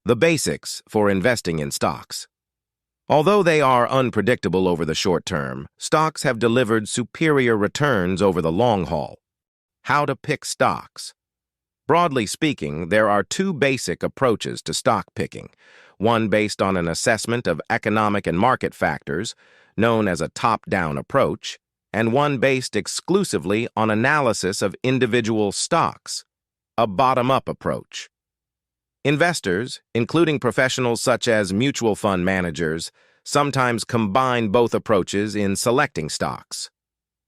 The basics for investing in stocks. Although they are unpredictable over the short term, stocks have delivered superior returns over the long haul. How to pick stocks. Broadly speaking, there are two basic approaches to stock picking, one based on an assessment of economic and market factors, known as a top-down approach, and one based exclusively on analysis of individual stocks, a bottom-up approach. Investors, including professionals such as mutual fund managers, sometimes combine both approaches in selecting stocks.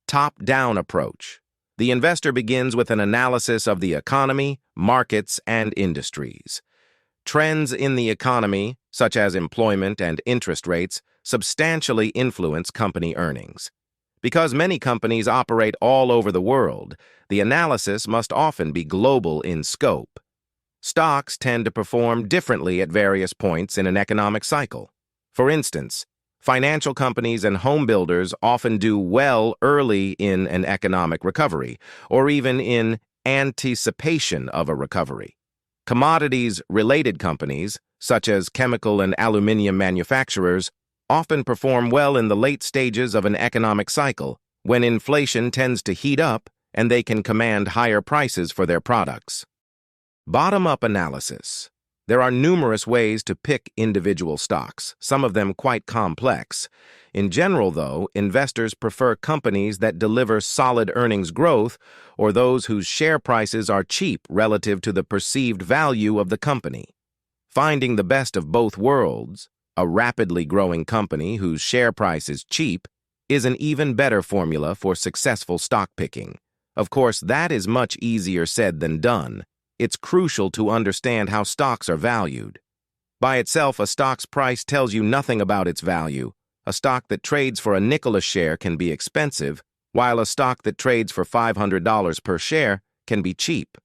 Top-down approach. The investor begins with an analysis of the economy, markets, and industries. Trends in the economy, such as employment and interest rates, substantially influence company earnings. Because many companies operate all over the world, the analysis must often be global in scope. Stocks tend to perform differently at various points in an economic cycle. For instance, financial companies and home builders often do well early in an economic recovery, or even in anticipation of a recovery. Commodities-related companies, such as chemical and aluminum manufacturers, often perform well in the late stages of an economic cycle, when inflation tends to heat up and they can command higher prices for their products. Bottom-up analysis. There are numerous ways to pick individual stocks, some of them quite complex. In general, though, investors prefer companies that deliver solid earnings growth or those whose share prices are cheap relative to the perceived value of the company. Finding the best of both worlds, a rapidly growing company whose share price is cheap, is an even better formula for successful stock picking. Of course, that is much easier said than done. It's crucial to understand how stocks are valued. By itself, a stock's price tells you nothing about its value. A stock that trades for a nickel a share can be expensive, while a stock that trades for $500 per share can be cheap.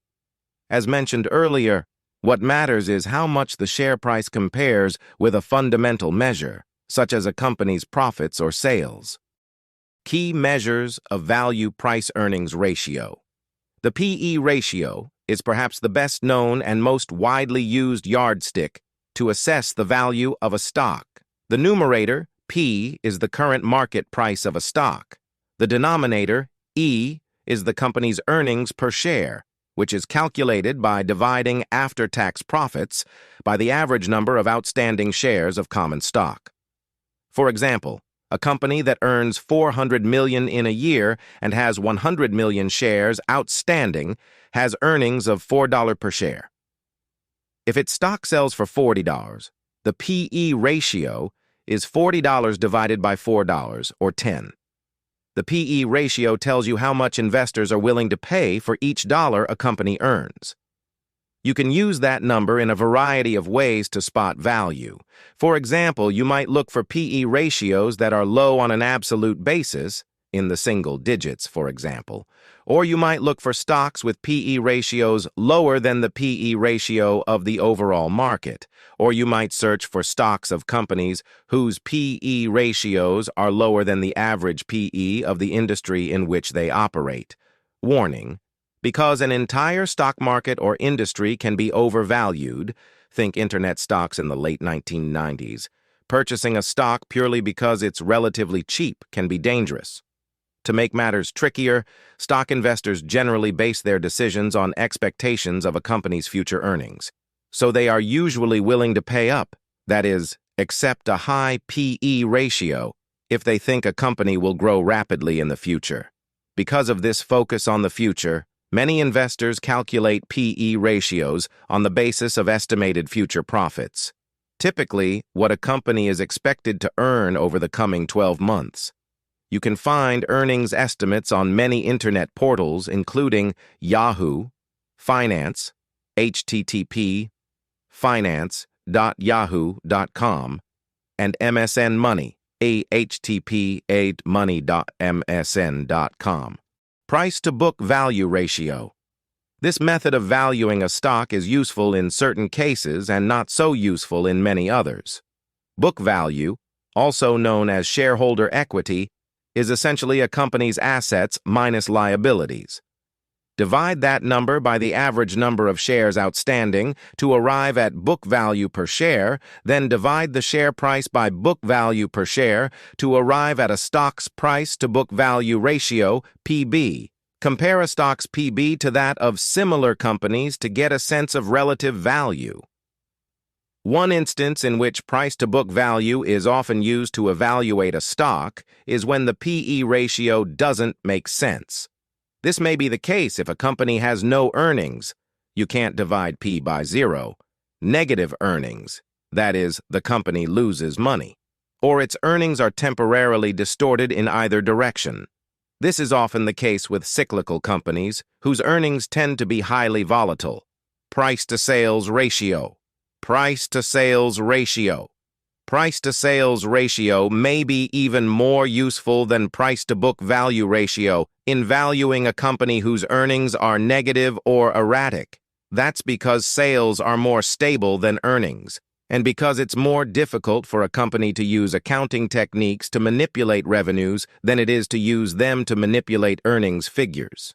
As mentioned earlier, what matters is how much the share price compares with a fundamental measure, such as a company's profits or sales. Key measures of value-price-earnings ratio. The P/E ratio is perhaps the best known and most widely used yardstick to assess the value of a stock. The numerator, P, is the current market price of a stock. The denominator, E, is the company's earnings per share, which is calculated by dividing after-tax profits by the average number of outstanding shares of common stock. For example, a company that earns $400 million in a year and has 100 million shares outstanding has earnings of $4 per share. If its stock sells for $40, the P/E ratio is $40 divided by $4, or 10. The P/E ratio tells you how much investors are willing to pay for each dollar a company earns. You can use that number in a variety of ways to spot value. For example, you might look for P/E ratios that are low on an absolute basis, in the single digits, for example, or you might look for stocks with P/E ratios lower than the P/E ratio of the overall market, or you might search for stocks of companies whose P/E ratios are lower than the average P/E of the industry in which they operate. Warning: because an entire stock market or industry can be overvalued, think internet stocks in the late 1990s, purchasing a stock purely because it's relatively cheap can be dangerous. To make matters trickier, stock investors generally base their decisions on expectations of a company's future earnings. So they are usually willing to pay up, that is, accept a high P/E ratio, if they think a company will grow rapidly in the future. Because of this focus on the future, many investors calculate P/E ratios on the basis of estimated future profits, typically what a company is expected to earn over the coming 12 months. You can find earnings estimates on many internet portals, including Yahoo, Finance, http finance.yahoo.com, and MSN Money, http://money.msn.com. Price-to-book value ratio. This method of valuing a stock is useful in certain cases and not so useful in many others. Book value, also known as shareholder equity, is essentially a company's assets minus liabilities. Divide that number by the average number of shares outstanding to arrive at book value per share, then divide the share price by book value per share to arrive at a stock's price to book value ratio, PB. Compare a stock's PB to that of similar companies to get a sense of relative value. One instance in which price-to-book value is often used to evaluate a stock is when the PE ratio doesn't make sense. This may be the case if a company has no earnings. You can't divide P by 0. Negative earnings, that is, the company loses money. Or its earnings are temporarily distorted in either direction. This is often the case with cyclical companies, whose earnings tend to be highly volatile. Price-to-sales ratio. Price-to-sales ratio. Price-to-sales ratio may be even more useful than price-to-book value ratio in valuing a company whose earnings are negative or erratic. That's because sales are more stable than earnings, and because it's more difficult for a company to use accounting techniques to manipulate revenues than it is to use them to manipulate earnings figures.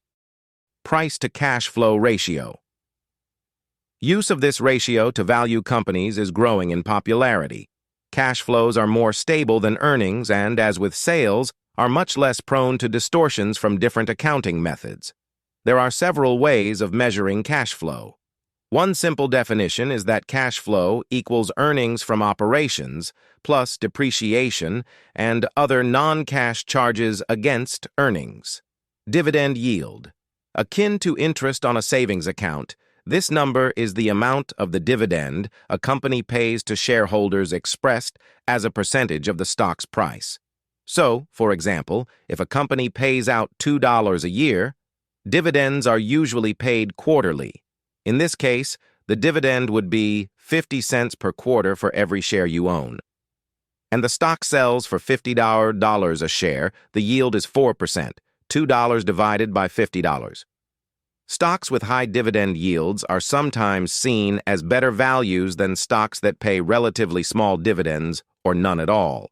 Price-to-cash flow ratio. Use of this ratio to value companies is growing in popularity. Cash flows are more stable than earnings and, as with sales, are much less prone to distortions from different accounting methods. There are several ways of measuring cash flow. One simple definition is that cash flow equals earnings from operations plus depreciation and other non-cash charges against earnings. Dividend yield. Akin to interest on a savings account, this number is the amount of the dividend a company pays to shareholders expressed as a percentage of the stock's price. So, for example, if a company pays out $2 a year, dividends are usually paid quarterly. In this case, the dividend would be 50 cents per quarter for every share you own. And the stock sells for $50 a share, the yield is 4%, $2 divided by $50. Stocks with high dividend yields are sometimes seen as better values than stocks that pay relatively small dividends or none at all.